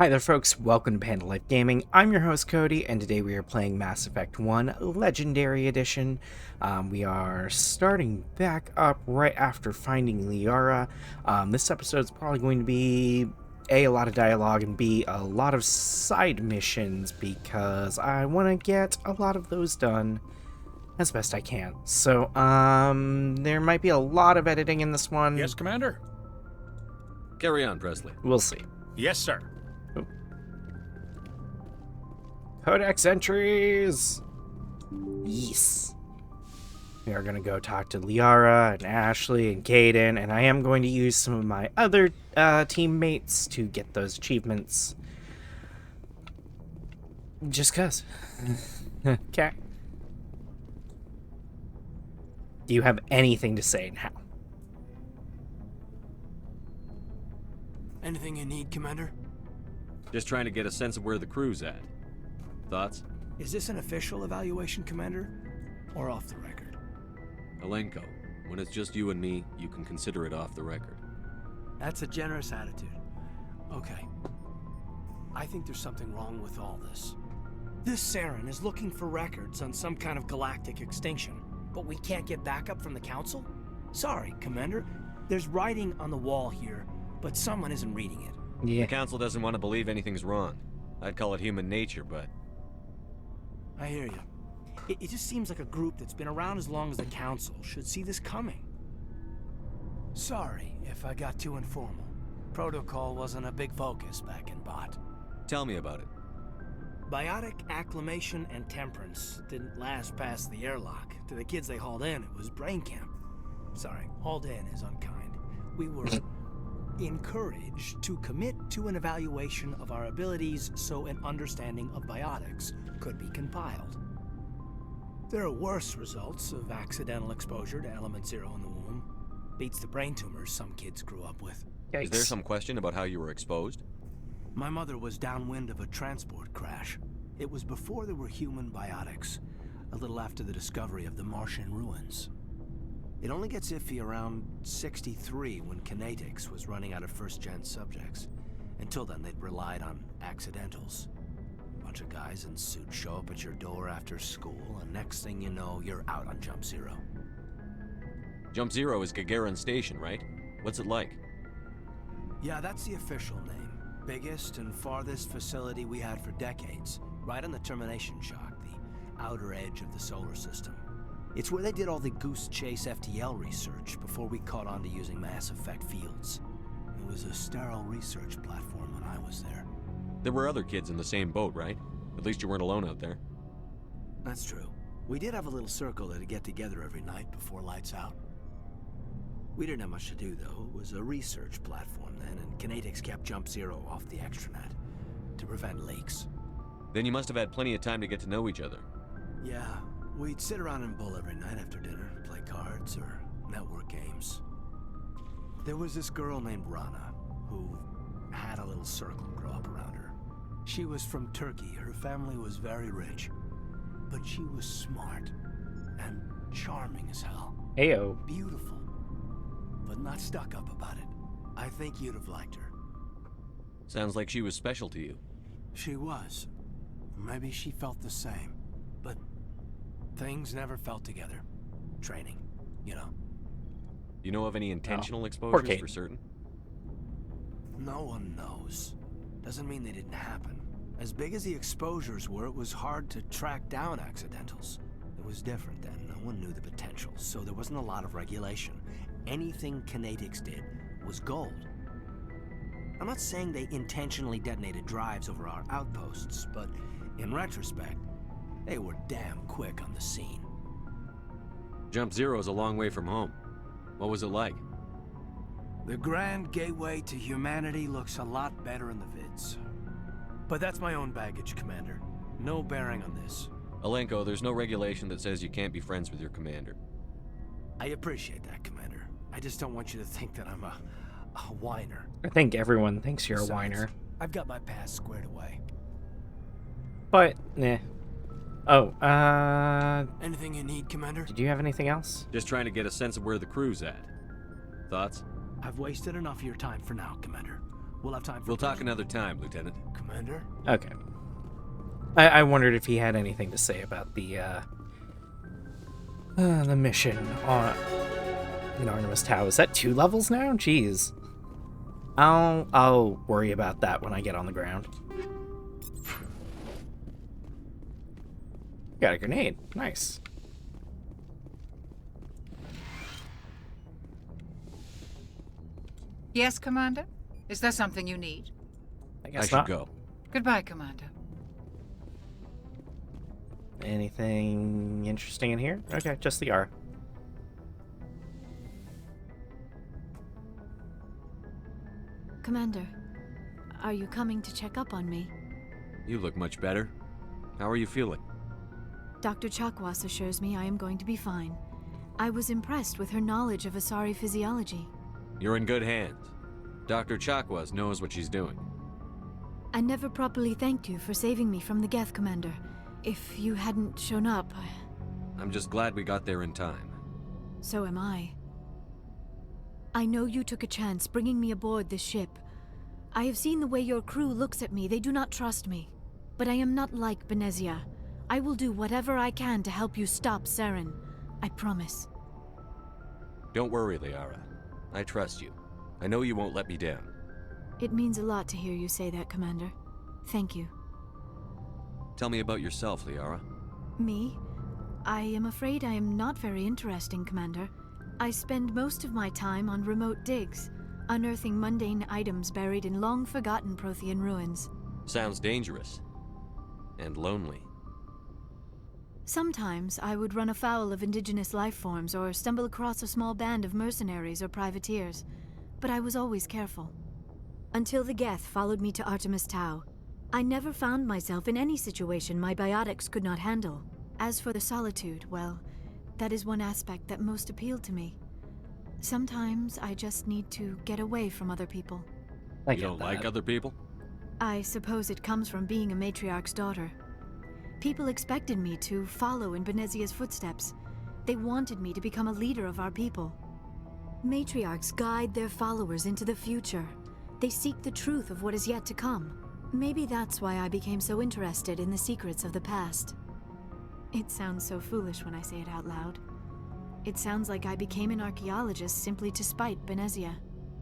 Hi there folks, welcome to Panda Life Gaming. I'm your host Cody, and today we are playing Mass Effect 1 Legendary Edition. We are starting back up right after finding Liara. This episode is probably going to be A, lot of dialogue, and B, a lot of side missions, because I want to get a lot of those done as best I can. So, there might be a lot of editing in this one. Yes, Commander? Carry on, Presley. We'll see. Yes, sir. Codex entries! Yes. We are going to go talk to Liara and Ashley and Caden, and I am going to use some of my other teammates to get those achievements. Just cuz. Okay. Do you have anything to say now? Anything you need, Commander? Just trying to get a sense of where the crew's at. Thoughts? Is this an official evaluation, Commander? Or off the record? Alenko, when it's just you and me, you can consider it off the record. That's a generous attitude. Okay. I think there's something wrong with all this. This Saren is looking for records on some kind of galactic extinction, but we can't get backup from the Council? Sorry, Commander. There's writing on the wall here, but someone isn't reading it. Yeah. The Council doesn't want to believe anything's wrong. I'd call it human nature, but... I hear you. It just seems like a group that's been around as long as the Council should see this coming. Sorry if I got too informal. Protocol wasn't a big focus back in Bot. Tell me about it. Biotic acclimation and temperance didn't last past the airlock. To the kids they hauled in, it was brain camp. Sorry, hauled in is unkind. We were encouraged to commit to an evaluation of our abilities so an understanding of biotics could be compiled. There are worse results of accidental exposure to element 0 in the womb. Beats the brain tumors some kids grew up with. Yikes. Is there some question about how you were exposed? My mother was downwind of a transport crash. It was before there were human biotics, a little after the discovery of the Martian ruins. It only gets iffy around 63 when Kinetics was running out of first-gen subjects. Until then, they'd relied on accidentals. Bunch of guys in suits show up at your door after school, and next thing you know, you're out on Jump Zero. Jump Zero is Gagarin Station, right? What's it like? Yeah, that's the official name. Biggest and farthest facility we had for decades. Right on the termination shock, the outer edge of the solar system. It's where they did all the Goose Chase FTL research before we caught on to using mass effect fields. It was a sterile research platform when I was there. There were other kids in the same boat, right? At least you weren't alone out there. That's true. We did have a little circle that'd get together every night before lights out. We didn't have much to do, though. It was a research platform then, and Kinetics kept Jump Zero off the extranet to prevent leaks. Then you must have had plenty of time to get to know each other. Yeah, we'd sit around and bull every night after dinner, play cards or network games. There was this girl named Rana, who had a little circle grow up around her. She was from Turkey. Her family was very rich. But she was smart and charming as hell. Ayo. Beautiful, but not stuck up about it. I think you'd have liked her. Sounds like she was special to you. She was. Maybe she felt the same. But things never felt together. Training, you know. You know of any intentional Poor exposures Kate. for certain? No one knows. Doesn't mean they didn't happen. As big as the exposures were, it was hard to track down accidentals. It was different then. No one knew the potential, so there wasn't a lot of regulation. Anything Kinetics did was gold. I'm not saying they intentionally detonated drives over our outposts, but in retrospect, they were damn quick on the scene. Jump Zero's a long way from home. What was it like? The grand gateway to humanity looks a lot better in the vids. But that's my own baggage, Commander. No bearing on this. Alenko, there's no regulation that says you can't be friends with your commander. I appreciate that, Commander. I just don't want you to think that I'm a whiner. I think everyone thinks you're a Besides, whiner. I've got my past squared away. But, nah. Oh, Anything you need, Commander? did you have anything else? Just trying to get a sense of where the crew's at. Thoughts? I've wasted enough of your time for now, Commander. We'll have time for We'll talk briefing. another time, Lieutenant. Commander? Okay. I wondered if he had anything to say about the mission on in Artemis Tau. Is that 2 levels now? Jeez. I'll worry about that when I get on the ground. Got a grenade. Nice. Yes, Commander? Is there something you need? I I guess should not. go. Goodbye, Commander. Anything interesting in here? Okay, just the R. Commander, are you coming to check up on me? You look much better. How are you feeling? Dr. Chakwas assures me I am going to be fine. I was impressed with her knowledge of Asari physiology. You're in good hands. Dr. Chakwas knows what she's doing. I never properly thanked you for saving me from the Geth, Commander. If you hadn't shown up, I'm just glad we got there in time. so am I. I know you took a chance bringing me aboard this ship. I have seen the way your crew looks at me. They do not trust me. But I am not like Benezia. I will do whatever I can to help you stop Saren. I promise. Don't worry, Liara. I trust you. I know you won't let me down. It means a lot to hear you say that, Commander. Thank you. Tell me about yourself, Liara. Me? I am afraid I am not very interesting, Commander. I spend most of my time on remote digs, unearthing mundane items buried in long-forgotten Prothean ruins. Sounds dangerous. And lonely. Sometimes I would run afoul of indigenous life forms or stumble across a small band of mercenaries or privateers, but I was always careful. Until the Geth followed me to Artemis Tau, I never found myself in any situation my biotics could not handle. As for the solitude, well, that is one aspect that most appealed to me. Sometimes I just need to get away from other people. I You get don't that. like other people? I suppose it comes from being a matriarch's daughter. People expected me to follow in Benezia's footsteps. They wanted me to become a leader of our people. Matriarchs guide their followers into the future. They seek the truth of what is yet to come. Maybe that's why I became so interested in the secrets of the past. It sounds so foolish when I say it out loud. It sounds like I became an archaeologist simply to spite Benezia.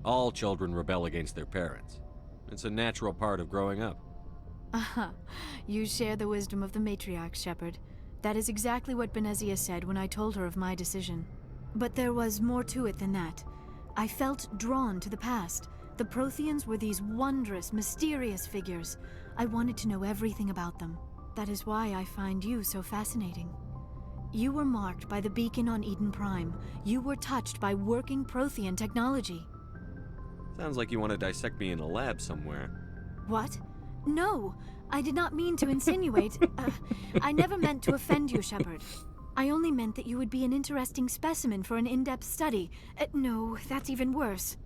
All children rebel against their parents. It's a natural part of growing up. Aha, you share the wisdom of the matriarch, Shepard. That is exactly what Benezia said when I told her of my decision. But there was more to it than that. I felt drawn to the past. The Protheans were these wondrous, mysterious figures. I wanted to know everything about them. That is why I find you so fascinating. You were marked by the beacon on Eden Prime. You were touched by working Prothean technology. Sounds like you want to dissect me in a lab somewhere. What? No, I did not mean to insinuate. I never meant to offend you, Shepard. I only meant that you would be an interesting specimen for an in-depth study. No, that's even worse.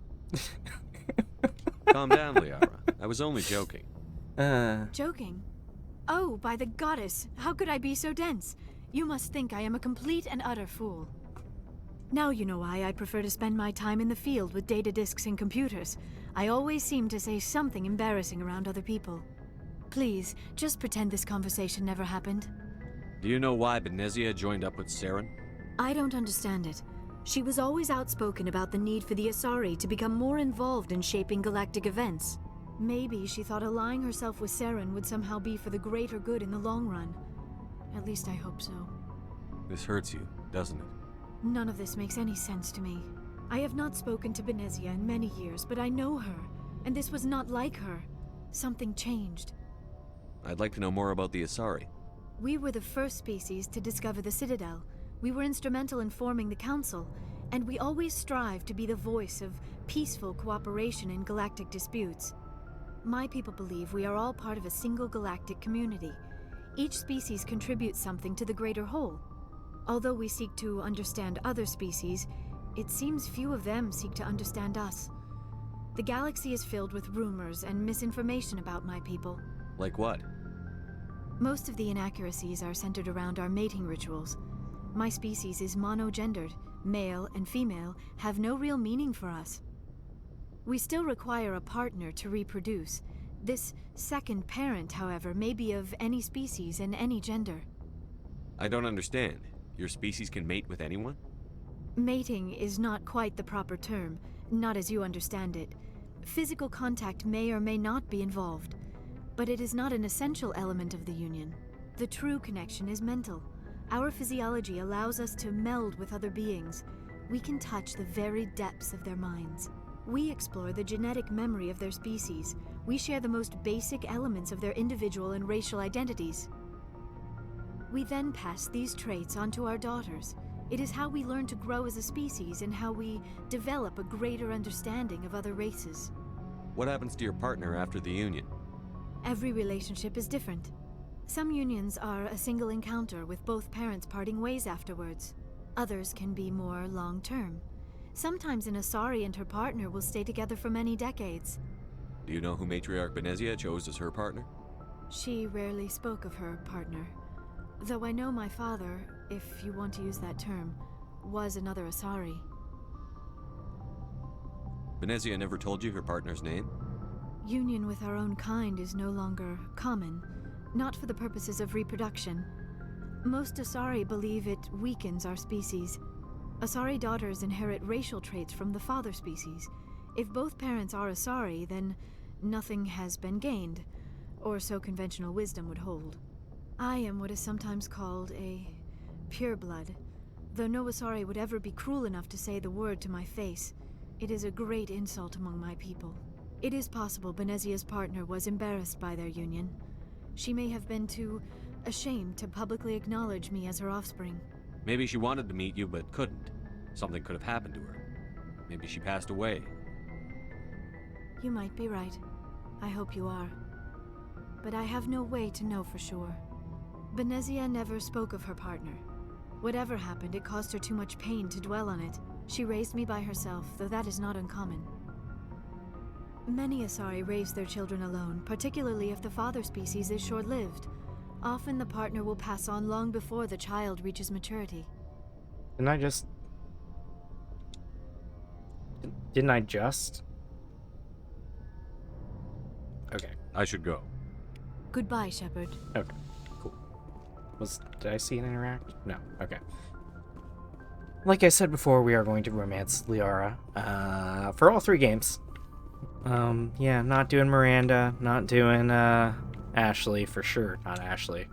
Calm down, Liara. I was only joking. Joking? Oh, by the goddess, how could I be so dense? You must think I am a complete and utter fool. Now you know why I prefer to spend my time in the field with data disks and computers. I always seem to say something embarrassing around other people. Please, just pretend this conversation never happened. Do you know why Benezia joined up with Saren? I don't understand it. She was always outspoken about the need for the Asari to become more involved in shaping galactic events. Maybe she thought allying herself with Saren would somehow be for the greater good in the long run. At least I hope so. This hurts you, doesn't it? None of this makes any sense to me. I have not spoken to Benezia in many years, but I know her, and this was not like her. Something changed. I'd like to know more about the Asari. We were the first species to discover the Citadel. We were instrumental in forming the Council, and we always strive to be the voice of peaceful cooperation in galactic disputes. My people believe we are all part of a single galactic community. Each species contributes something to the greater whole. Although we seek to understand other species, it seems few of them seek to understand us. The galaxy is filled with rumors and misinformation about my people. Like what? Most of the inaccuracies are centered around our mating rituals. My species is monogendered. Male and female have no real meaning for us. We still require a partner to reproduce. This second parent, however, may be of any species and any gender. I don't understand. Your species can mate with anyone? Mating is not quite the proper term, not as you understand it. Physical contact may or may not be involved, but it is not an essential element of the union. The true connection is mental. Our physiology allows us to meld with other beings. We can touch the very depths of their minds. We explore the genetic memory of their species. We share the most basic elements of their individual and racial identities. We then pass these traits on to our daughters. It is how we learn to grow as a species and how we develop a greater understanding of other races. What happens to your partner after the union? Every relationship is different. Some unions are a single encounter with both parents parting ways afterwards. Others can be more long-term. Sometimes an Asari and her partner will stay together for many decades. Do you know who Matriarch Benezia chose as her partner? She rarely spoke of her partner. Though I know my father, if you want to use that term, was another Asari. Benezia never told you her partner's name? Union with our own kind is no longer common, not for the purposes of reproduction. Most Asari believe it weakens our species. Asari daughters inherit racial traits from the father species. If both parents are Asari, then nothing has been gained, or so conventional wisdom would hold. I am what is sometimes called a pureblood, though no Asari would ever be cruel enough to say the word to my face. It is a great insult among my people. It is possible Benezia's partner was embarrassed by their union. She may have been too ashamed to publicly acknowledge me as her offspring. Maybe she wanted to meet you but couldn't. Something could have happened to her. Maybe she passed away. You might be right. I hope you are. But I have no way to know for sure. Benezia never spoke of her partner. Whatever happened, it caused her too much pain to dwell on it. She raised me by herself, though that is not uncommon. Many Asari raise their children alone, particularly if the father species is short-lived. Often the partner will pass on long before the child reaches maturity. Didn't I just... Okay. I should go. Goodbye, Shepard. Okay. Cool. Did I see it interact? No. Okay. Like I said before, we are going to romance Liara for all 3 games. Yeah, not doing Miranda, not doing Ashley for sure, not Ashley.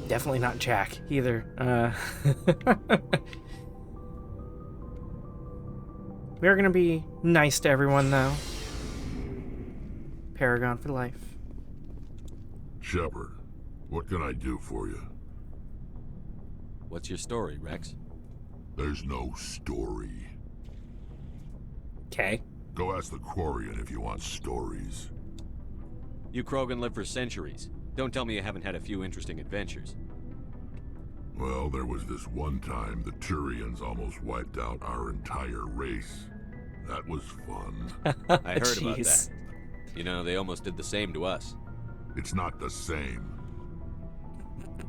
Definitely not Jack either. We are gonna be nice to everyone though. Paragon for life. Shepard, what can I do for you? What's your story, Rex? There's no story. Okay. Go ask the Quarian if you want stories. You Krogan live for centuries. Don't tell me you haven't had a few interesting adventures. Well, there was this one time the Turians almost wiped out our entire race. That was fun. I heard about that. You know, they almost did the same to us. It's not the same.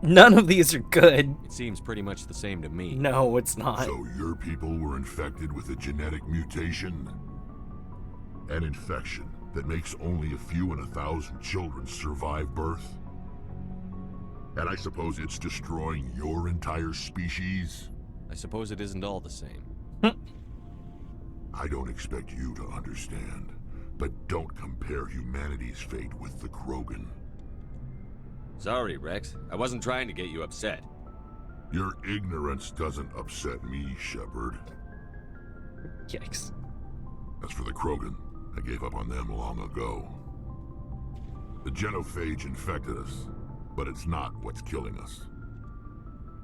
None of these are good. It seems pretty much the same to me. No, it's not. So your people were infected with a genetic mutation? An infection that makes only a few in 1,000 children survive birth? And I suppose it's destroying your entire species? I suppose it isn't all the same. I don't expect you to understand, but don't compare humanity's fate with the Krogan. Sorry, Rex. I wasn't trying to get you upset. Your ignorance doesn't upset me, Shepard. Yikes. As for the Krogan, I gave up on them long ago. The Genophage infected us, but it's not what's killing us.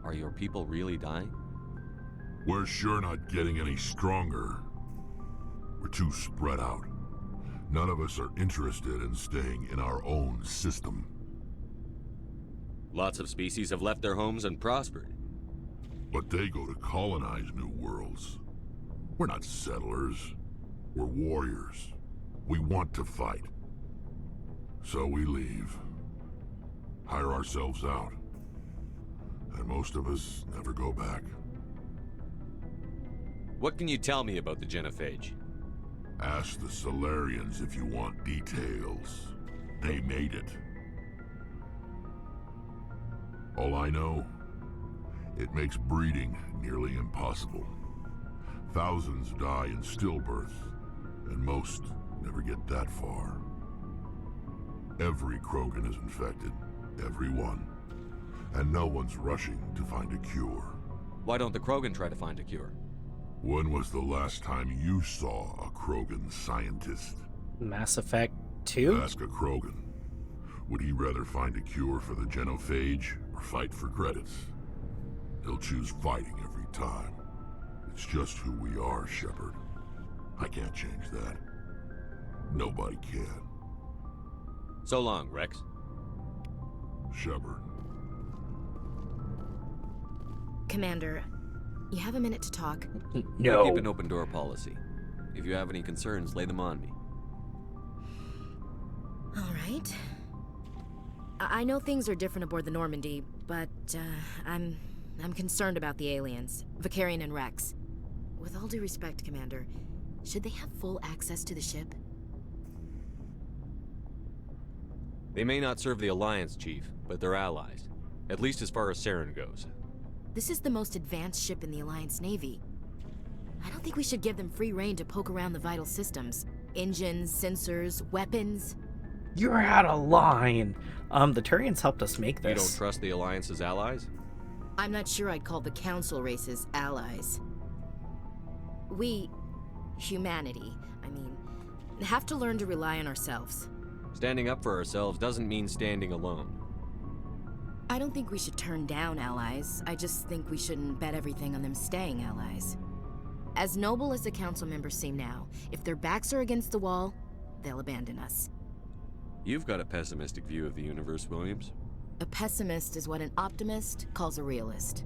Are your people really dying? We're sure not getting any stronger. We're too spread out. None of us are interested in staying in our own system. Lots of species have left their homes and prospered. But they go to colonize new worlds. We're not settlers. We're warriors. We want to fight. So we leave. Hire ourselves out. And most of us never go back. What can you tell me about the Genophage? Ask the Solarians if you want details. They made it. All I know, it makes breeding nearly impossible. Thousands die in stillbirth, and most never get that far. Every Krogan is infected, every one. And no one's rushing to find a cure. Why don't the Krogan try to find a cure? When was the last time you saw a Krogan scientist? Mass Effect 2? Ask a Krogan. Would he rather find a cure for the Genophage or fight for credits? He'll choose fighting every time. It's just who we are, Shepard. I can't change that. Nobody can. So long, Rex. Shepard. Commander, you have a minute to talk? No. I keep an open door policy. If you have any concerns, lay them on me. All right. I know things are different aboard the Normandy, but I'm concerned about the aliens, Vicarian and Rex. With all due respect, Commander, should they have full access to the ship? They may not serve the Alliance, Chief, but they're allies. At least as far as Saren goes. This is the most advanced ship in the Alliance Navy. I don't think we should give them free rein to poke around the vital systems. Engines, sensors, weapons. You're out of line. The Turians helped us make this. You don't trust the Alliance's allies? I'm not sure I'd call the Council races allies. We, humanity, have to learn to rely on ourselves. Standing up for ourselves doesn't mean standing alone. I don't think we should turn down allies. I just think we shouldn't bet everything on them staying allies. As noble as the Council members seem now, if their backs are against the wall, they'll abandon us. You've got a pessimistic view of the universe, Williams. A pessimist is what an optimist calls a realist.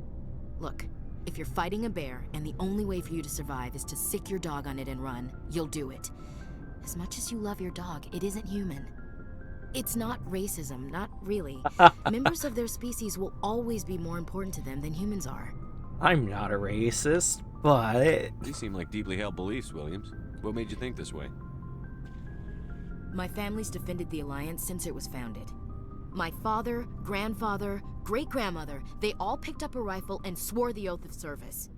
Look, if you're fighting a bear and the only way for you to survive is to sick your dog on it and run, you'll do it. As much as you love your dog, it isn't human. It's not racism, not really. Members of their species will always be more important to them than humans are. I'm not a racist, but... These seem like deeply held beliefs, Williams. What made you think this way? My family's defended the Alliance since it was founded. My father, grandfather, great-grandmother, they all picked up a rifle and swore the oath of service.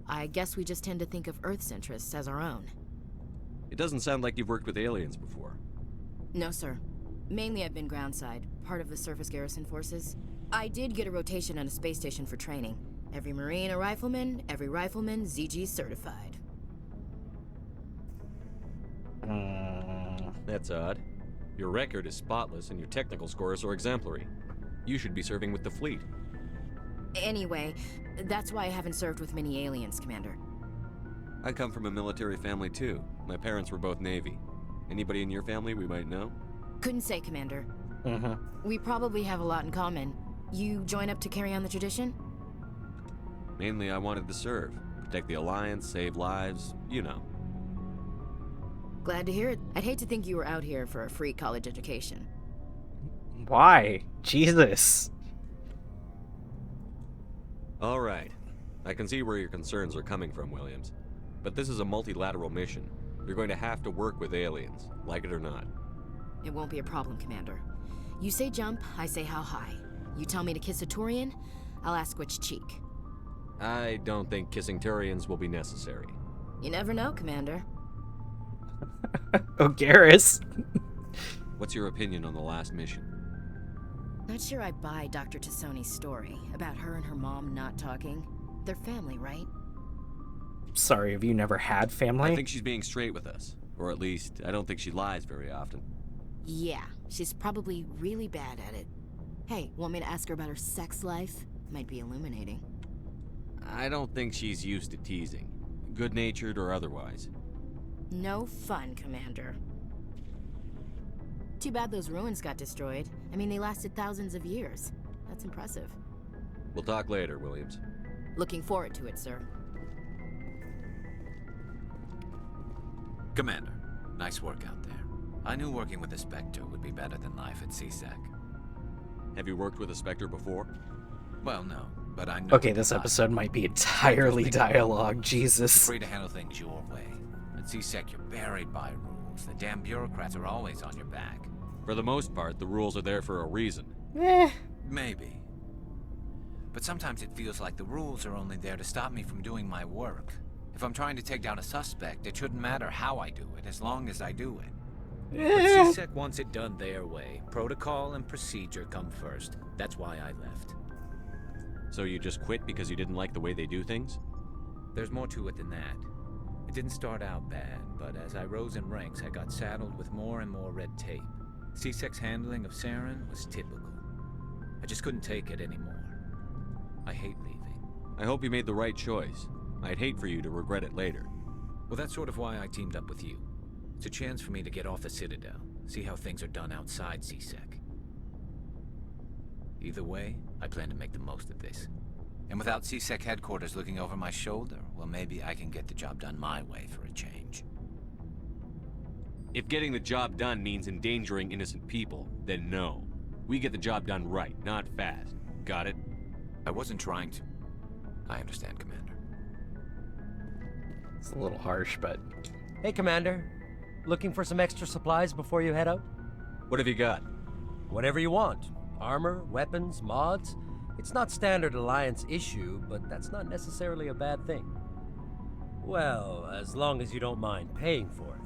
I guess we just tend to think of Earth's interests as our own. It doesn't sound like you've worked with aliens before. No, sir. Mainly I've been groundside, part of the surface garrison forces. I did get a rotation on a space station for training. Every Marine a rifleman, every rifleman ZG certified. That's odd. Your record is spotless and your technical scores are exemplary. You should be serving with the fleet. Anyway, that's why I haven't served with many aliens, Commander. I come from a military family too. My parents were both Navy. Anybody in your family we might know? Couldn't say, Commander. Mm-hmm. We probably have a lot in common. You join up to carry on the tradition? Mainly I wanted to serve. Protect the Alliance, save lives, you know. Glad to hear it. I'd hate to think you were out here for a free college education. Why? Jesus. All right. I can see where your concerns are coming from, Williams. But this is a multilateral mission. You're going to have to work with aliens, like it or not. It won't be a problem, Commander. You say jump, I say how high. You tell me to kiss a Turian, I'll ask which cheek. I don't think kissing Turians will be necessary. You never know, Commander. Oh, Garrus. What's your opinion on the last mission? Not sure I buy Dr. Tassoni's story about her and her mom not talking. They're family, right? Sorry, have you never had family? I think she's being straight with us. Or at least, I don't think she lies very often. Yeah, she's probably really bad at it. Hey, want me to ask her about her sex life? Might be illuminating. I don't think she's used to teasing. Good-natured or otherwise. No fun, Commander. Too bad those ruins got destroyed. I mean, they lasted thousands of years. That's impressive. We'll talk later, Williams. Looking forward to it, sir. Commander, nice work out there. I knew working with a Spectre would be better than life at CSEC. Have you worked with a Spectre before? Well, no. but I know... Okay, this episode might be entirely dialogue, You're Jesus. free to handle things your way. At C-Sec, you're buried by rules. The damn bureaucrats are always on your back. For the most part, the rules are there for a reason. Maybe. But sometimes it feels like the rules are only there to stop me from doing my work. If I'm trying to take down a suspect, it shouldn't matter how I do it, as long as I do it. But C-Sec wants it done their way. Protocol and procedure come first. That's why I left. So you just quit because you didn't like the way they do things? There's more to it than that. It didn't start out bad, but as I rose in ranks, I got saddled with more and more red tape. C-Sec's handling of Saren was typical. I just couldn't take it anymore. I hate leaving. I hope you made the right choice. I'd hate for you to regret it later. Well, that's sort of why I teamed up with you. It's a chance for me to get off the Citadel, see how things are done outside C-Sec. Either way, I plan to make the most of this. And without C-Sec headquarters looking over my shoulder, well, maybe I can get the job done my way for a change. If getting the job done means endangering innocent people, then no. We get the job done right, not fast. Got it? I wasn't trying to. I understand, Commander. It's a little harsh, but... Hey, Commander. Looking for some extra supplies before you head out? What have you got? Whatever you want. Armor, weapons, mods. It's not standard Alliance issue, but that's not necessarily a bad thing. Well, as long as you don't mind paying for it.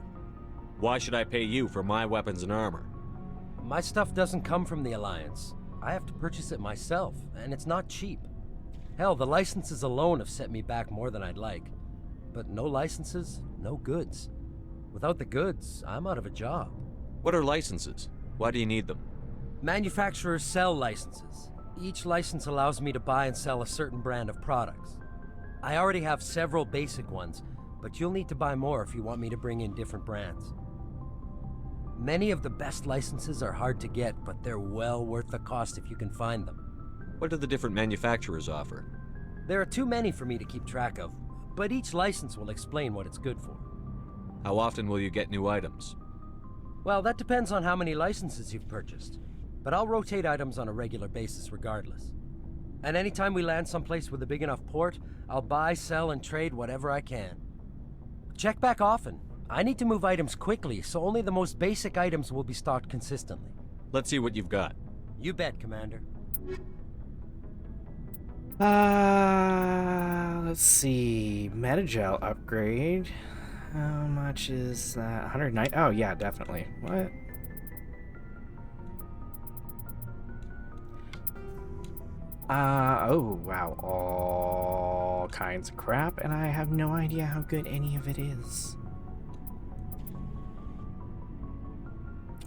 Why should I pay you for my weapons and armor? My stuff doesn't come from the Alliance. I have to purchase it myself, and it's not cheap. Hell, the licenses alone have set me back more than I'd like. But no licenses, no goods. Without the goods, I'm out of a job. What are licenses? Why do you need them? Manufacturers sell licenses. Each license allows me to buy and sell a certain brand of products. I already have several basic ones, but you'll need to buy more if you want me to bring in different brands. Many of the best licenses are hard to get, but they're well worth the cost if you can find them. What do the different manufacturers offer? There are too many for me to keep track of, but each license will explain what it's good for. How often will you get new items? Well, that depends on how many licenses you've purchased, but I'll rotate items on a regular basis regardless. And anytime we land someplace with a big enough port, I'll buy, sell, and trade whatever I can. Check back often. I need to move items quickly, so only the most basic items will be stocked consistently. Let's see what you've got. You bet, Commander. Let's see. Metagel upgrade. How much is that? 109? Oh, yeah, definitely. What? Oh, wow. All kinds of crap, and I have no idea how good any of it is.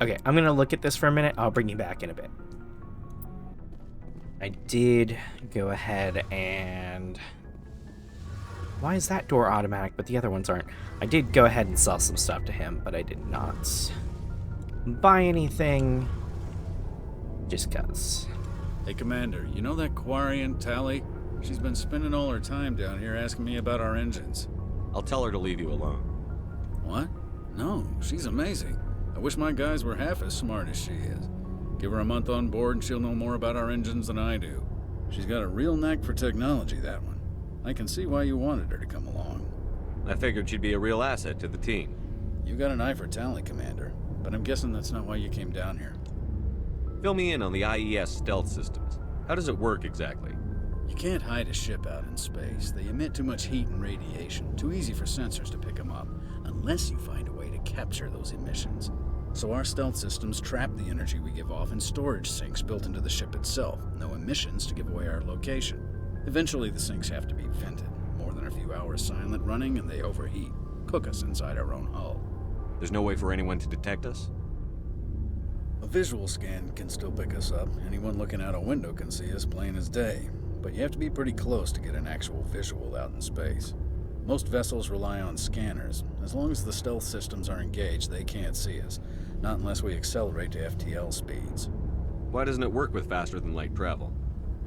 Okay, I'm gonna look at this for a minute. I'll bring you back in a bit. I did go ahead and... Why is that door automatic, but the other ones aren't? I did go ahead and sell some stuff to him, but I did not buy anything just cuz. Hey, Commander, you know that Quarian, Tally? She's been spending all her time down here asking me about our engines. I'll tell her to leave you alone. What? No, she's amazing. I wish my guys were half as smart as she is. Give her a month on board and she'll know more about our engines than I do. She's got a real knack for technology, that one. I can see why you wanted her to come along. I figured she'd be a real asset to the team. You got an eye for Tally, Commander, but I'm guessing that's not why you came down here. Fill me in on the IES stealth systems. How does it work exactly? You can't hide a ship out in space. They emit too much heat and radiation, too easy for sensors to pick them up, unless you find a way to capture those emissions. So our stealth systems trap the energy we give off in storage sinks built into the ship itself. No emissions to give away our location. Eventually the sinks have to be vented. More than a few hours silent running and they overheat. Cook us inside our own hull. There's no way for anyone to detect us? A visual scan can still pick us up. Anyone looking out a window can see us plain as day. But you have to be pretty close to get an actual visual out in space. Most vessels rely on scanners. As long as the stealth systems are engaged, they can't see us. Not unless we accelerate to FTL speeds. Why doesn't it work with faster than light travel?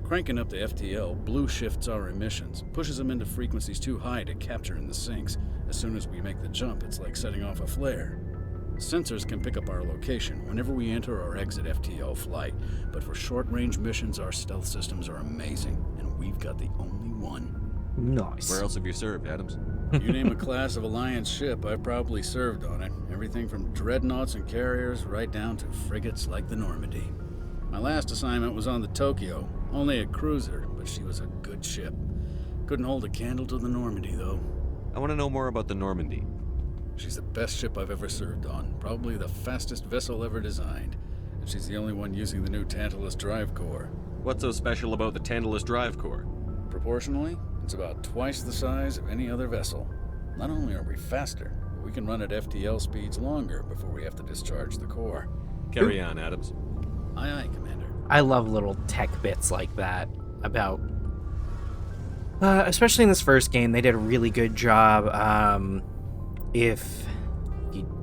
Cranking up to FTL blue shifts our emissions, pushes them into frequencies too high to capture in the sinks. As soon as we make the jump, it's like setting off a flare. Sensors can pick up our location whenever we enter or exit FTL flight, but for short-range missions, our stealth systems are amazing, and we've got the only one. Nice. Where else have you served, Adams? You name a class of Alliance ship, I've probably served on it. Everything from dreadnoughts and carriers right down to frigates like the Normandy. My last assignment was on the Tokyo, only a cruiser, but she was a good ship. Couldn't hold a candle to the Normandy, though. I want to know more about the Normandy. She's the best ship I've ever served on, probably the fastest vessel ever designed. And she's the only one using the new Tantalus drive core. What's so special about the Tantalus drive core? Proportionally, it's about twice the size of any other vessel. Not only are we faster, but we can run at FTL speeds longer before we have to discharge the core. Carry on, Adams. Aye, aye, Commander. I love little tech bits like that about... especially in this first game, they did a really good job. If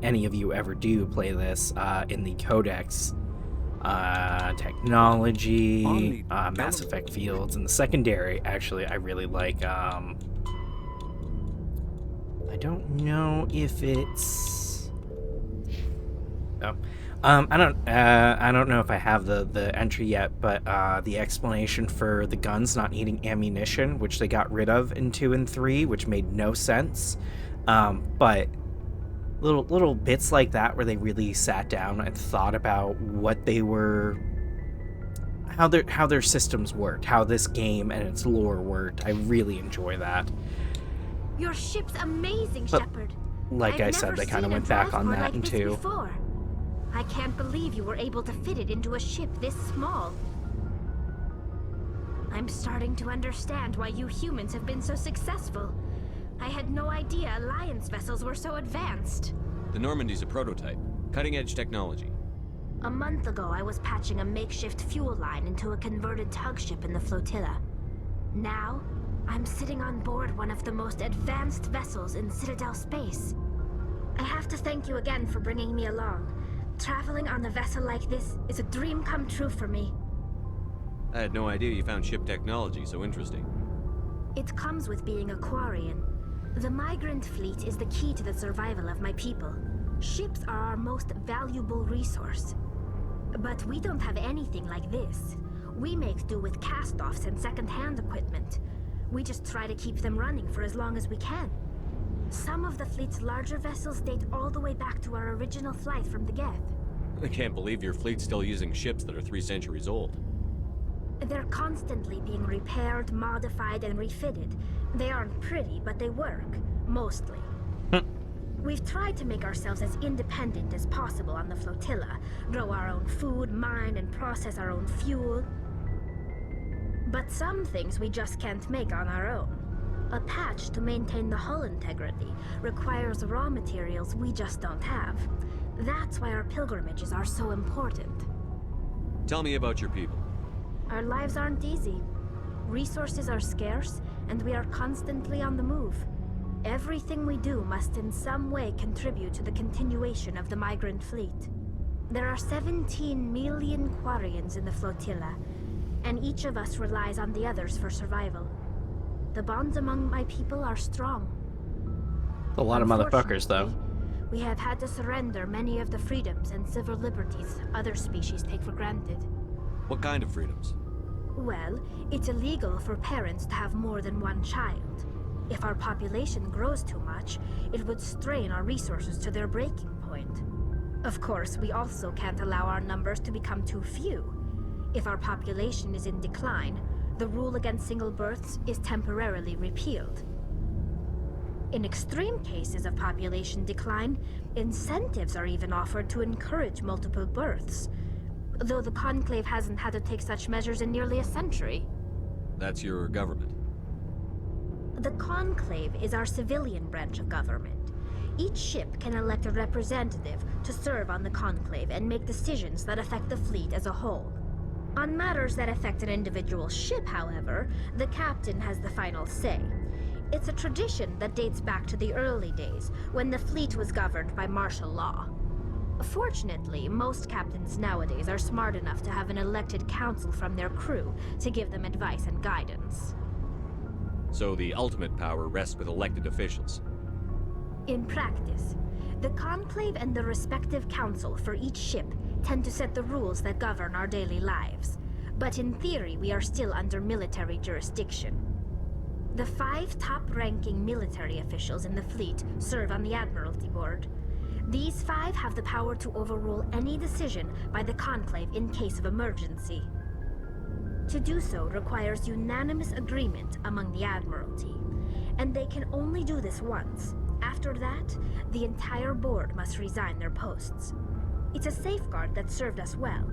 any of you ever do play this, in the Codex, technology, Mass Effect fields, and the secondary, actually, I really like, I don't know if it's... Oh. I don't know if I have the entry yet, but the explanation for the guns not needing ammunition, which they got rid of in 2 and 3, which made no sense. But little bits like that where they really sat down and thought about what they were, how their systems worked, how this game and its lore worked. I really enjoy that. Your ship's amazing, But, Shepard. Like I I've said, never they kind of seen a went back on transport that like in this 2. before. I can't believe you were able to fit it into a ship this small. I'm starting to understand why you humans have been so successful. I had no idea Alliance vessels were so advanced. The Normandy's a prototype. Cutting-edge technology. A month ago, I was patching a makeshift fuel line into a converted tug ship in the flotilla. Now, I'm sitting on board one of the most advanced vessels in Citadel space. I have to thank you again for bringing me along. Traveling on a vessel like this is a dream come true for me. I had no idea you found ship technology so interesting. It comes with being a Quarian. The migrant fleet is the key to the survival of my people. Ships are our most valuable resource. But we don't have anything like this. We make do with cast-offs and second-hand equipment. We just try to keep them running for as long as we can. Some of the fleet's larger vessels date all the way back to our original flight from the Geth. I can't believe your fleet's still using ships that are 3 centuries old. They're constantly being repaired, modified, and refitted. They aren't pretty, but they work. Mostly. We've tried to make ourselves as independent as possible on the flotilla. Grow our own food, mine, and process our own fuel. But some things we just can't make on our own. A patch to maintain the hull integrity requires raw materials we just don't have. That's why our pilgrimages are so important. Tell me about your people. Our lives aren't easy. Resources are scarce, and we are constantly on the move. Everything we do must in some way contribute to the continuation of the migrant fleet. There are 17 million Quarians in the flotilla, and each of us relies on the others for survival. The bonds among my people are strong. A lot of motherfuckers, though. We have had to surrender many of the freedoms and civil liberties other species take for granted. What kind of freedoms? Well, it's illegal for parents to have more than one child. If our population grows too much, it would strain our resources to their breaking point. Of course, we also can't allow our numbers to become too few. If our population is in decline, the rule against single births is temporarily repealed. In extreme cases of population decline, incentives are even offered to encourage multiple births, though the Conclave hasn't had to take such measures in nearly a century. That's your government. The Conclave is our civilian branch of government. Each ship can elect a representative to serve on the Conclave and make decisions that affect the fleet as a whole. On matters that affect an individual ship, however, the captain has the final say. It's a tradition that dates back to the early days, when the fleet was governed by martial law. Fortunately, most captains nowadays are smart enough to have an elected council from their crew to give them advice and guidance. So the ultimate power rests with elected officials. In practice, the Conclave and the respective council for each ship tend to set the rules that govern our daily lives. But in theory, we are still under military jurisdiction. The 5 top-ranking military officials in the fleet serve on the Admiralty Board. These 5 have the power to overrule any decision by the Conclave in case of emergency. To do so requires unanimous agreement among the Admiralty, and they can only do this once. After that, the entire board must resign their posts. It's a safeguard that served us well.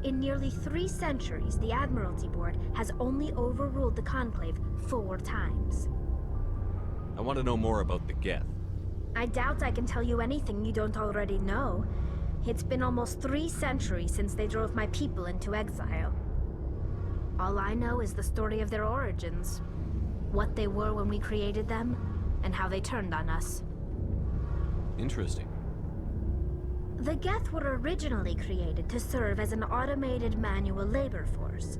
In nearly 3 centuries, the Admiralty Board has only overruled the Conclave 4 times. I want to know more about the Geth. I doubt I can tell you anything you don't already know. It's been almost 3 centuries since they drove my people into exile. All I know is the story of their origins, what they were when we created them, and how they turned on us. Interesting. The Geth were originally created to serve as an automated manual labor force.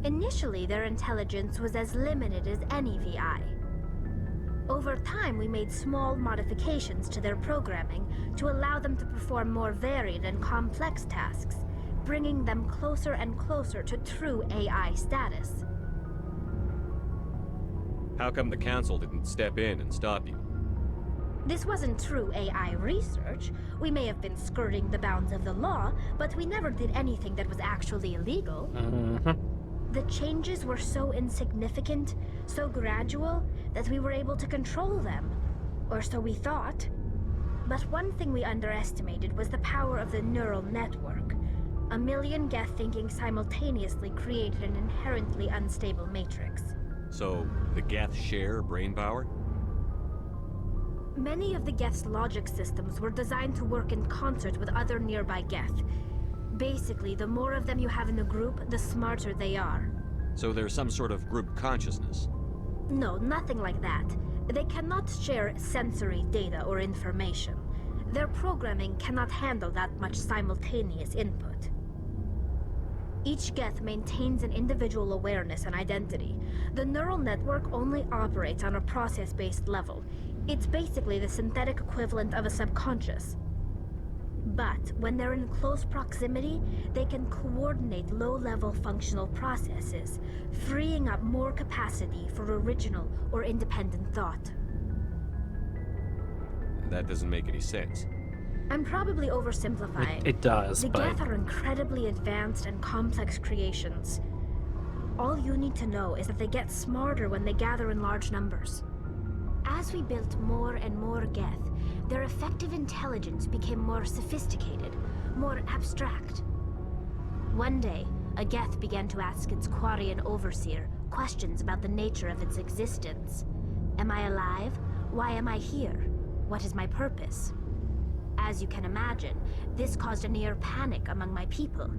Initially, their intelligence was as limited as any VI. Over time, we made small modifications to their programming to allow them to perform more varied and complex tasks, bringing them closer and closer to true AI status. How come the Council didn't step in and stop you? This wasn't true AI research. We may have been skirting the bounds of the law, but we never did anything that was actually illegal. The changes were so insignificant, so gradual, that we were able to control them. Or so we thought. But one thing we underestimated was the power of the neural network. 1 million Geth thinking simultaneously created an inherently unstable matrix. So, the Geth share brain power? Many of the Geth's logic systems were designed to work in concert with other nearby Geth. Basically, the more of them you have in the group, the smarter they are. So there's some sort of group consciousness? No, nothing like that. They cannot share sensory data or information. Their programming cannot handle that much simultaneous input. Each Geth maintains an individual awareness and identity. The neural network only operates on a process-based level. It's basically the synthetic equivalent of a subconscious. But when they're in close proximity, they can coordinate low-level functional processes, freeing up more capacity for original or independent thought. That doesn't make any sense. I'm probably oversimplifying. It does, The but... Geth are incredibly advanced and complex creations. All you need to know is that they get smarter when they gather in large numbers. As we built more and more Geth, their effective intelligence became more sophisticated, more abstract. One day, a Geth began to ask its Quarian overseer questions about the nature of its existence. Am I alive? Why am I here? What is my purpose? As you can imagine, this caused a near panic among my people.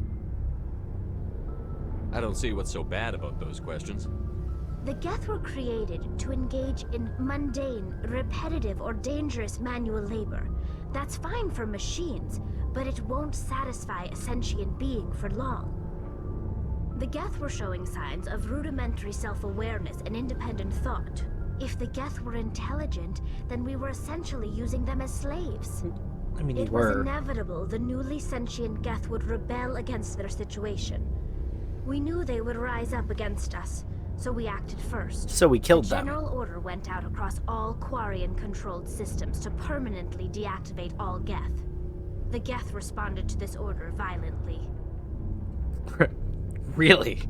I don't see what's so bad about those questions. The Geth were created to engage in mundane, repetitive, or dangerous manual labor. That's fine for machines, but it won't satisfy a sentient being for long. The Geth were showing signs of rudimentary self-awareness and independent thought. If the Geth were intelligent, then we were essentially using them as slaves. I mean, It was inevitable the newly sentient Geth would rebel against their situation. We knew they would rise up against us, so we acted first. So we killed them. General order went out across all Quarian-controlled systems to permanently deactivate all Geth. The Geth responded to this order violently. Really?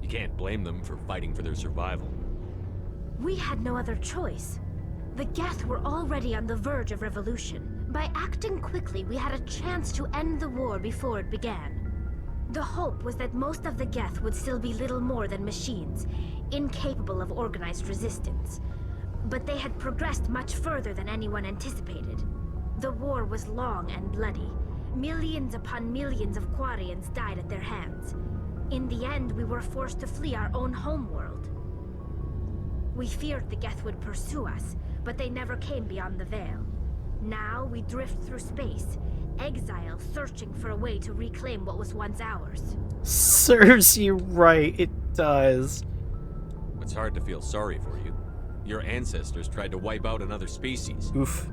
You can't blame them for fighting for their survival. We had no other choice. The Geth were already on the verge of revolution. By acting quickly, we had a chance to end the war before it began. The hope was that most of the Geth would still be little more than machines, incapable of organized resistance. But they had progressed much further than anyone anticipated. The war was long and bloody. Millions upon millions of Quarians died at their hands. In the end, we were forced to flee our own homeworld. We feared the Geth would pursue us, but they never came beyond the Veil. Now we drift through space, exile, searching for a way to reclaim what was once ours. Serves you right, it does. It's hard to feel sorry for you. Your ancestors tried to wipe out another species. Oof.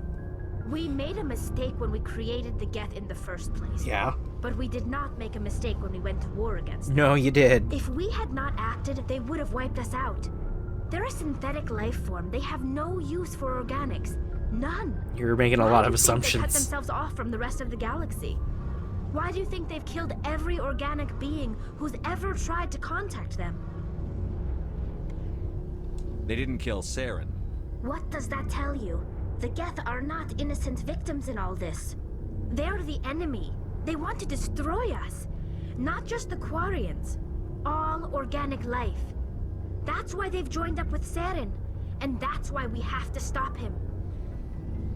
We made a mistake when we created the Geth in the first place. Yeah. But we did not make a mistake when we went to war against them. No, you did. If we had not acted, they would have wiped us out. They're a synthetic life form. They have no use for organics. None. You're making a lot of assumptions. They cut themselves off from the rest of the galaxy. Why do you think they've killed every organic being who's ever tried to contact them? They didn't kill Saren. What does that tell you? The Geth are not innocent victims in all this. They're the enemy. They want to destroy us. Not just the Quarians. All organic life. That's why they've joined up with Saren. And that's why we have to stop him.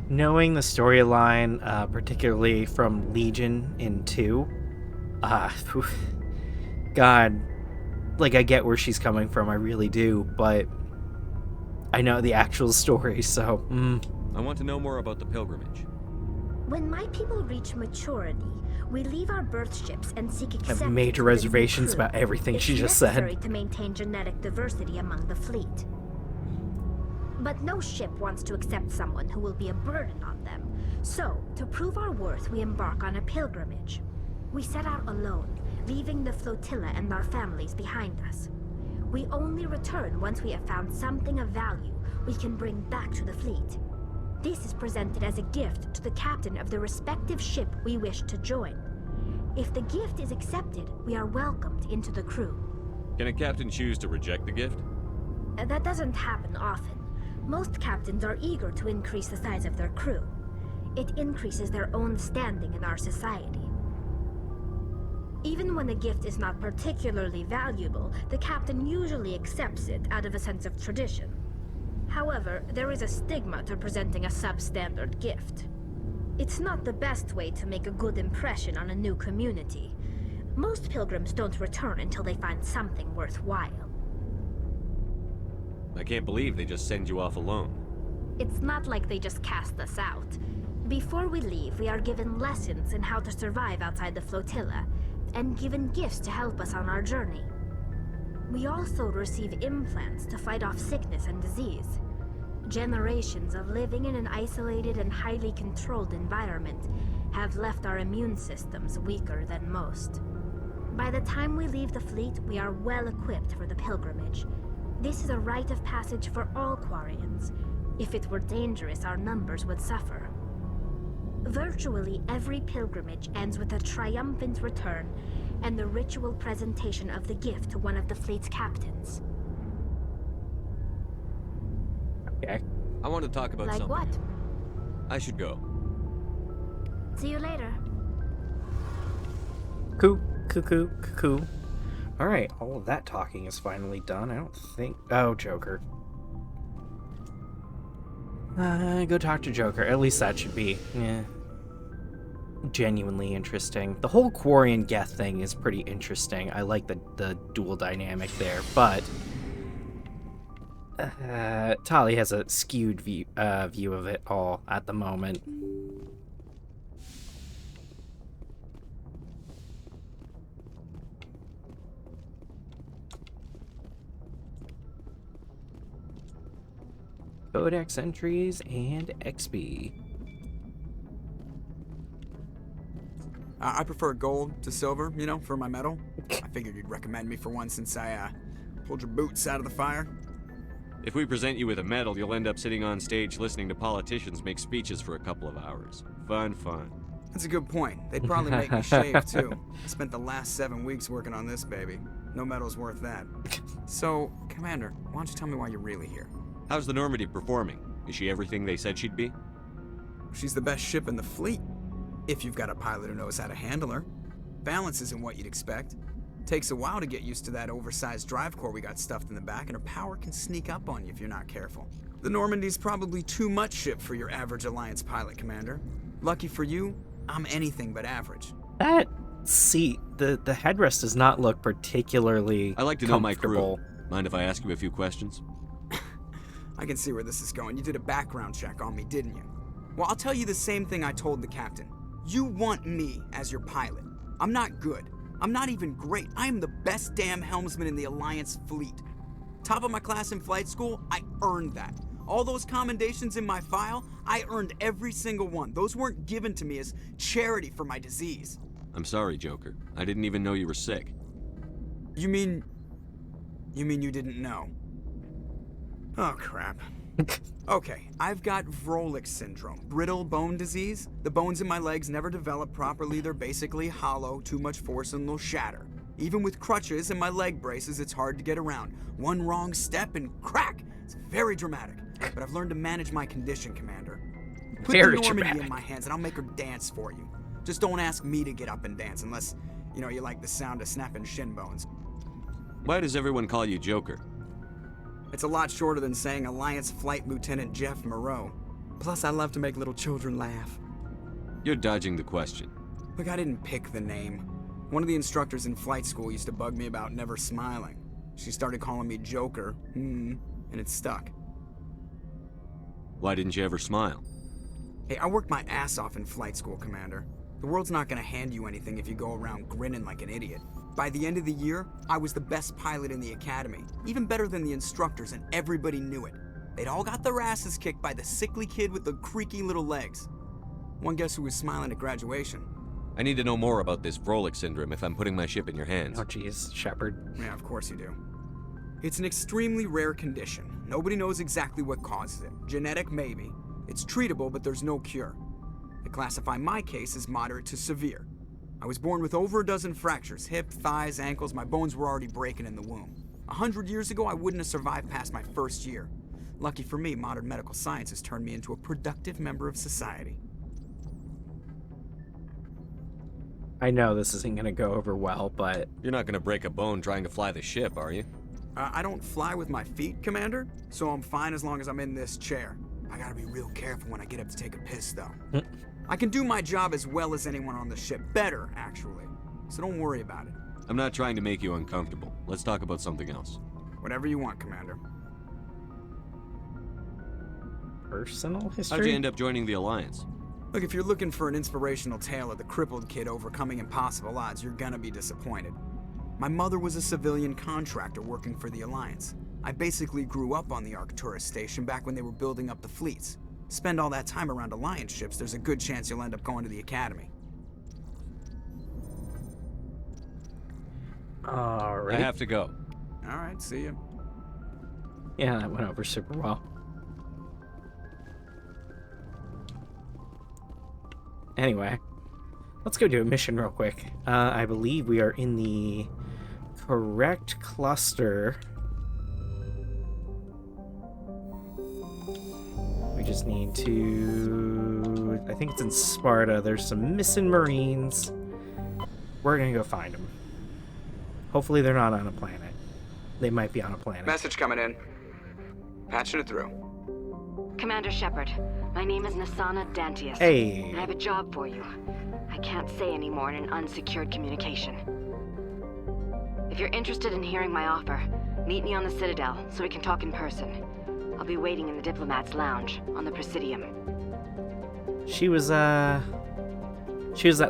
Knowing the storyline, particularly from Legion in 2, God, like, I get where she's coming from, I really do, but I know the actual story, so, I want to know more about the pilgrimage. When my people reach maturity, we leave our birth ships and seek acceptance. I have major reservations about everything she just said. It's necessary to maintain genetic diversity among the fleet. But no ship wants to accept someone who will be a burden on them. So, to prove our worth, we embark on a pilgrimage. We set out alone, leaving the flotilla and our families behind us. We only return once we have found something of value we can bring back to the fleet. This is presented as a gift to the captain of the respective ship we wish to join. If the gift is accepted, we are welcomed into the crew. Can a captain choose to reject the gift? That doesn't happen often. Most captains are eager to increase the size of their crew. It increases their own standing in our society. Even when the gift is not particularly valuable, the captain usually accepts it out of a sense of tradition. However, there is a stigma to presenting a substandard gift. It's not the best way to make a good impression on a new community. Most pilgrims don't return until they find something worthwhile. I can't believe they just send you off alone. It's not like they just cast us out. Before we leave, we are given lessons in how to survive outside the flotilla, and given gifts to help us on our journey. We also receive implants to fight off sickness and disease. Generations of living in an isolated and highly controlled environment have left our immune systems weaker than most. By the time we leave the fleet, we are well equipped for the pilgrimage. This is a rite of passage for all Quarians. If it were dangerous, our numbers would suffer. Virtually every pilgrimage ends with a triumphant return and the ritual presentation of the gift to one of the fleet's captains. Okay. I want to talk about Like something. what? I should go. See you later. Cuckoo. Alright, all of that talking is finally done. I don't think... Oh, Joker. Go talk to Joker. At least that should be, genuinely interesting. The whole Quarian Geth thing is pretty interesting. I like the dual dynamic there, but Tali has a skewed view of it all at the moment. Codex entries and XP. I prefer gold to silver, you know, for my medal. I figured you'd recommend me for one since I pulled your boots out of the fire. If we present you with a medal, you'll end up sitting on stage listening to politicians make speeches for a couple of hours. Fun. That's a good point. They'd probably make me shave, too. I spent the last 7 weeks working on this baby. No medal's worth that. So, Commander, why don't you tell me why you're really here? How's the Normandy performing? Is she everything they said she'd be? She's the best ship in the fleet. If you've got a pilot who knows how to handle her. Balance isn't what you'd expect. Takes a while to get used to that oversized drive core we got stuffed in the back, and her power can sneak up on you if you're not careful. The Normandy's probably too much ship for your average Alliance pilot, Commander. Lucky for you, I'm anything but average. That seat, the headrest does not look particularly I like to know my comfortable. crew. Mind if I ask you a few questions? I can see where this is going. You did a background check on me, didn't you? Well, I'll tell you the same thing I told the captain. You want me as your pilot. I'm not good. I'm not even great. I am the best damn helmsman in the Alliance fleet. Top of my class in flight school, I earned that. All those commendations in my file, I earned every single one. Those weren't given to me as charity for my disease. I'm sorry, Joker. I didn't even know you were sick. You mean you didn't know? Oh, crap. Okay, I've got Vrolik syndrome, brittle bone disease. The bones in my legs never develop properly. They're basically hollow, too much force and they'll shatter. Even with crutches and my leg braces, it's hard to get around. One wrong step and crack! It's very dramatic. But I've learned to manage my condition, Commander. Put Very the Normandy dramatic. in my hands and I'll make her dance for you. Just don't ask me to get up and dance unless, you like the sound of snapping shin bones. Why does everyone call you Joker? It's a lot shorter than saying Alliance Flight Lieutenant Jeff Moreau. Plus, I love to make little children laugh. You're dodging the question. Look, I didn't pick the name. One of the instructors in flight school used to bug me about never smiling. She started calling me Joker, and it stuck. Why didn't you ever smile? Hey, I worked my ass off in flight school, Commander. The world's not gonna hand you anything if you go around grinning like an idiot. By the end of the year, I was the best pilot in the academy, even better than the instructors, and everybody knew it. They'd all got their asses kicked by the sickly kid with the creaky little legs. One guess who was smiling at graduation? I need to know more about this Vrolik syndrome if I'm putting my ship in your hands. Oh, jeez, Shepard. Yeah, of course you do. It's an extremely rare condition. Nobody knows exactly what causes it. Genetic, maybe. It's treatable, but there's no cure. They classify my case as moderate to severe. I was born with over a dozen fractures, hip, thighs, ankles. My bones were already breaking in the womb. 100 years ago, I wouldn't have survived past my first year. Lucky for me, modern medical science has turned me into a productive member of society. I know this isn't going to go over well, but... You're not going to break a bone trying to fly the ship, are you? I don't fly with my feet, Commander, so I'm fine as long as I'm in this chair. I gotta be real careful when I get up to take a piss, though. I can do my job as well as anyone on the ship. Better, actually. So don't worry about it. I'm not trying to make you uncomfortable. Let's talk about something else. Whatever you want, Commander. Personal history? How'd you end up joining the Alliance? Look, if you're looking for an inspirational tale of the crippled kid overcoming impossible odds, you're gonna be disappointed. My mother was a civilian contractor working for the Alliance. I basically grew up on the Arcturus station back when they were building up the fleets. Spend all that time around Alliance ships, there's a good chance you'll end up going to the Academy. Alright. I have to go. Alright, see ya. Yeah, that went over super well. Anyway, let's go do a mission real quick. I believe we are in the correct cluster. We just need to... I think it's in Sparta. There's some missing Marines. We're gonna go find them. Hopefully they're not on a planet. They might be on a planet. Message coming in. Patching it through. Commander Shepard, my name is Nasana Dantius. Hey. And I have a job for you. I can't say any more in an unsecured communication. If you're interested in hearing my offer, meet me on the Citadel so we can talk in person. I'll be waiting in the Diplomat's Lounge on the Presidium. She was that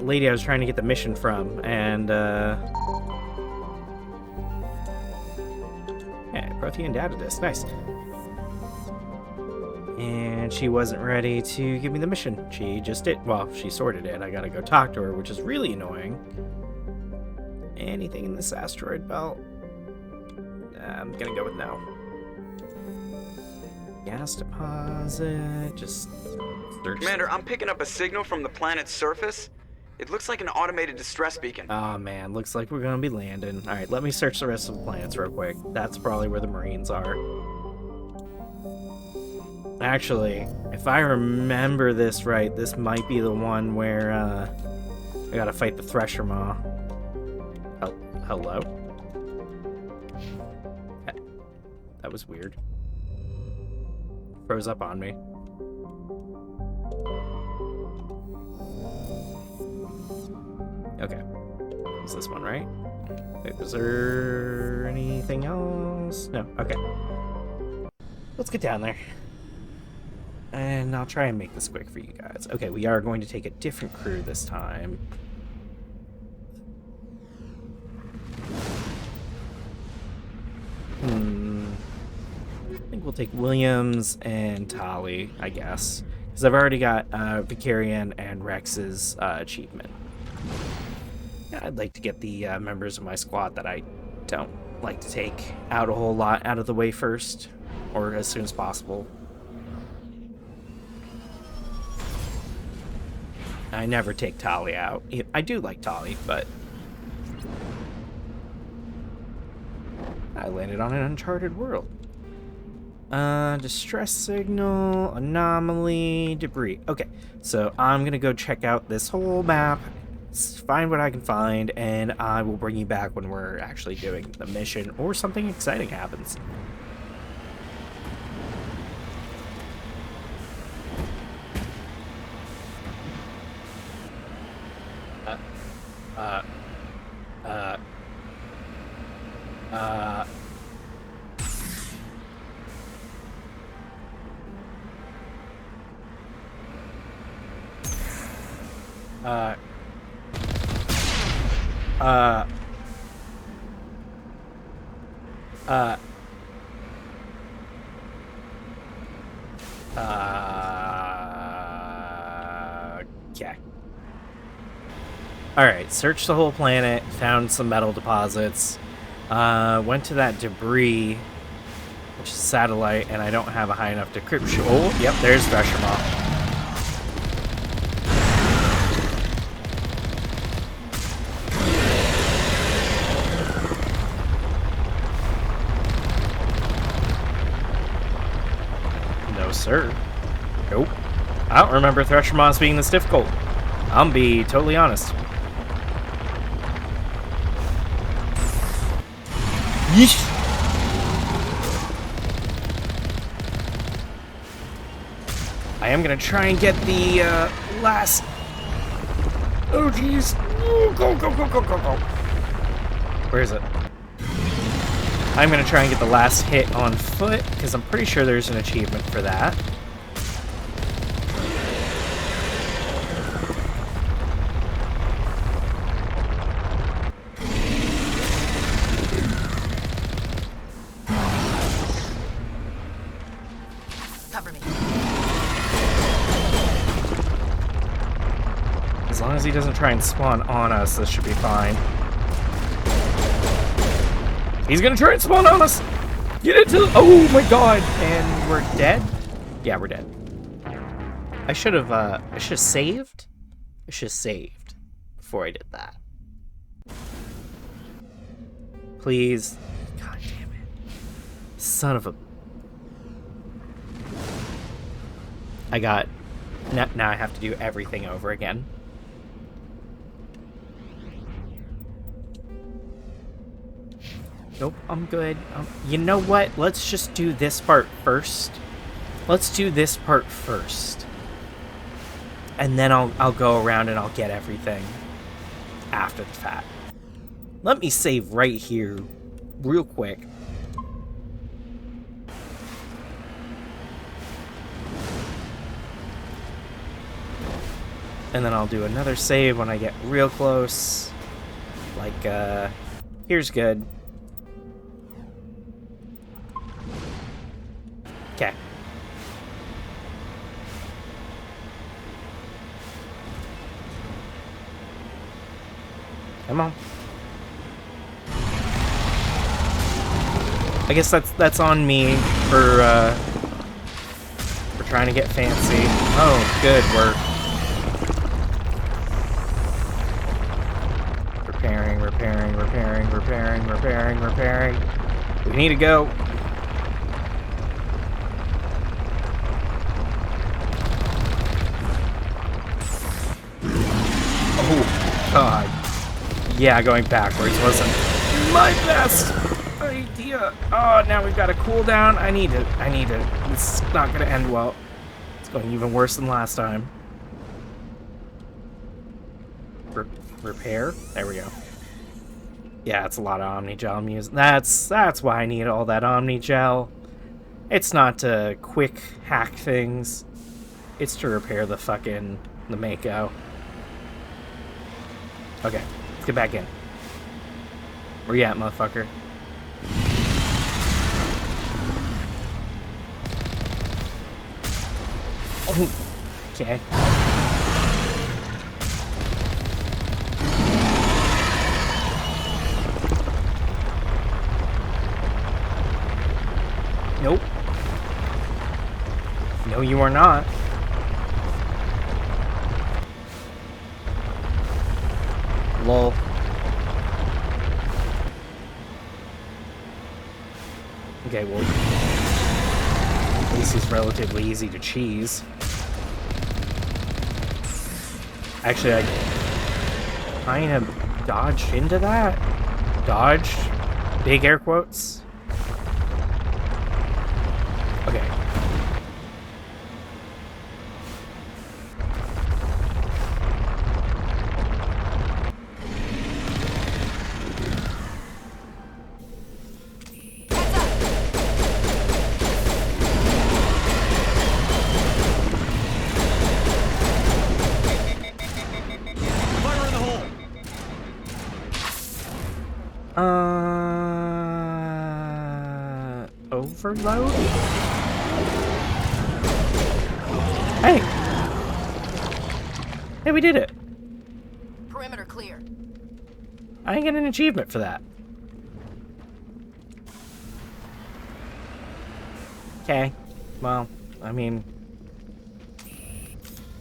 lady I was trying to get the mission from, and yeah, Prothean data disk, nice. And she wasn't ready to give me the mission. She just did. Well, she sorted it. I gotta go talk to her, which is really annoying. Anything in this asteroid belt? I'm gonna go with no. Gas deposit, just search. Commander, I'm picking up a signal from the planet's surface. It looks like an automated distress beacon. Oh man, looks like we're gonna be landing. Alright, let me search the rest of the planets real quick. That's probably where the Marines are. Actually, if I remember this right, this might be the one where I gotta fight the Thresher Maw. Hello? That was weird. Froze up on me. Okay. It's this one, right? Wait, was there anything else? No. Okay. Let's get down there. And I'll try and make this quick for you guys. Okay, we are going to take a different crew this time. I think we'll take Williams and Tali, I guess. Because I've already got Vicarian and Rex's achievement. Yeah, I'd like to get the members of my squad that I don't like to take out a whole lot out of the way first. Or as soon as possible. I never take Tali out. I do like Tali, but... I landed on an uncharted world. Distress signal, anomaly, debris. Okay, so I'm gonna go check out this whole map, find what I can find, and I will bring you back when we're actually doing the mission or something exciting happens. Okay. Alright, searched the whole planet, found some metal deposits, went to that debris, which is satellite, and I don't have a high enough decryption. Oh, yep, there's Threshermaw. No, sir. Nope. I don't remember Threshermaws being this difficult. I'll be totally honest. Yeesh. I am gonna try and get the last. Oh jeez! Go go go go go go! Where is it? I'm gonna try and get the last hit on foot because I'm pretty sure there's an achievement for that. As long as he doesn't try and spawn on us, this should be fine. He's gonna try and spawn on us! Get into the— oh my god! And we're dead? Yeah, we're dead. I should have saved? I should have saved before I did that. Please. God damn it. Son of a... I got... Now I have to do everything over again. Nope, I'm good. You know what? Let's just do this part first. Let's do this part first. And then I'll go around and I'll get everything after the fact. Let me save right here real quick. And then I'll do another save when I get real close. Like, here's good. Okay. Come on. I guess that's on me for trying to get fancy. Oh, good work. Repairing. We need to go. Oh, God. Yeah, going backwards wasn't my best idea. Oh, now we've got a cooldown. I need to. This is not going to end well. It's going even worse than last time. Repair? There we go. Yeah, it's a lot of Omni-Gel music. That's why I need all that Omni-Gel. It's not to quick hack things. It's to repair the Mako. Okay, let's get back in. Where you at, motherfucker? Okay. Nope. No, you are not. Lol. Okay, well, at least he's relatively easy to cheese. Actually, I kind of dodged into that. Dodged? Big air quotes. Okay. Overload? Hey! Hey, we did it! Perimeter clear. I didn't get an achievement for that. Okay. Well, I mean...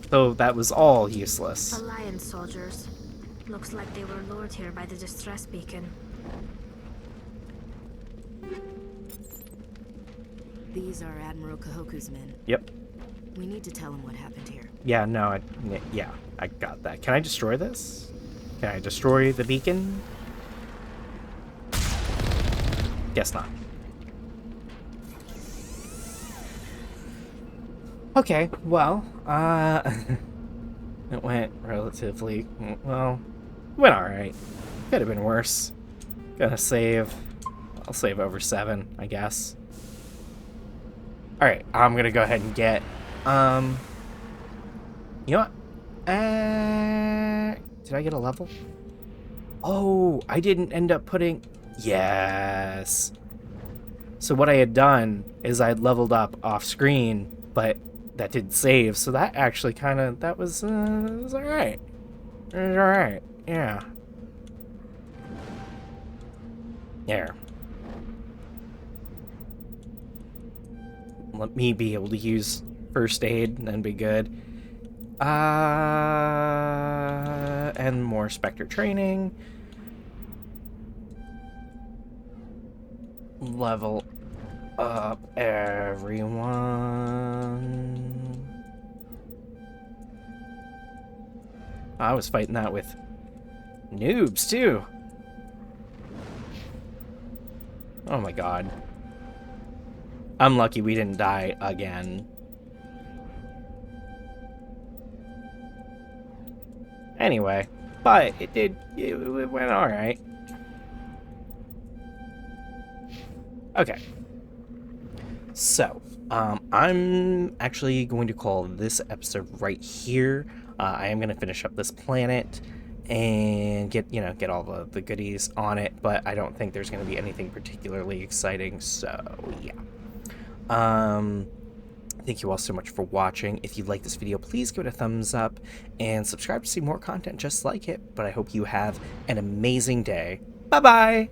So that was all useless. Alliance soldiers. Looks like they were lured here by the distress beacon. These are Admiral Kahoku's men. Yep. We need to tell him what happened here. Yeah, no, I got that. Can I destroy this? Can I destroy the beacon? Guess not. Okay, well, it went relatively, well, went alright. Could have been worse. Gonna save, I'll save over 7, I guess. Alright, I'm gonna go ahead and get, you know what? Did I get a level? Oh, I didn't end up putting, yes. So what I had done is I had leveled up off screen, but that didn't save, so that actually kind of, that was alright. It was alright, yeah. There. Let me be able to use first aid and then be good. And more Spectre training. Level up, everyone. I was fighting that with noobs, too. Oh my god. I'm lucky we didn't die again. Anyway, but it went alright. Okay. So, I'm actually going to call this episode right here. I am going to finish up this planet and get all the goodies on it, but I don't think there's going to be anything particularly exciting, so yeah. Thank you all so much for watching. If you like this video, please give it a thumbs up and subscribe to see more content just like it, but I hope you have an amazing day. Bye-bye!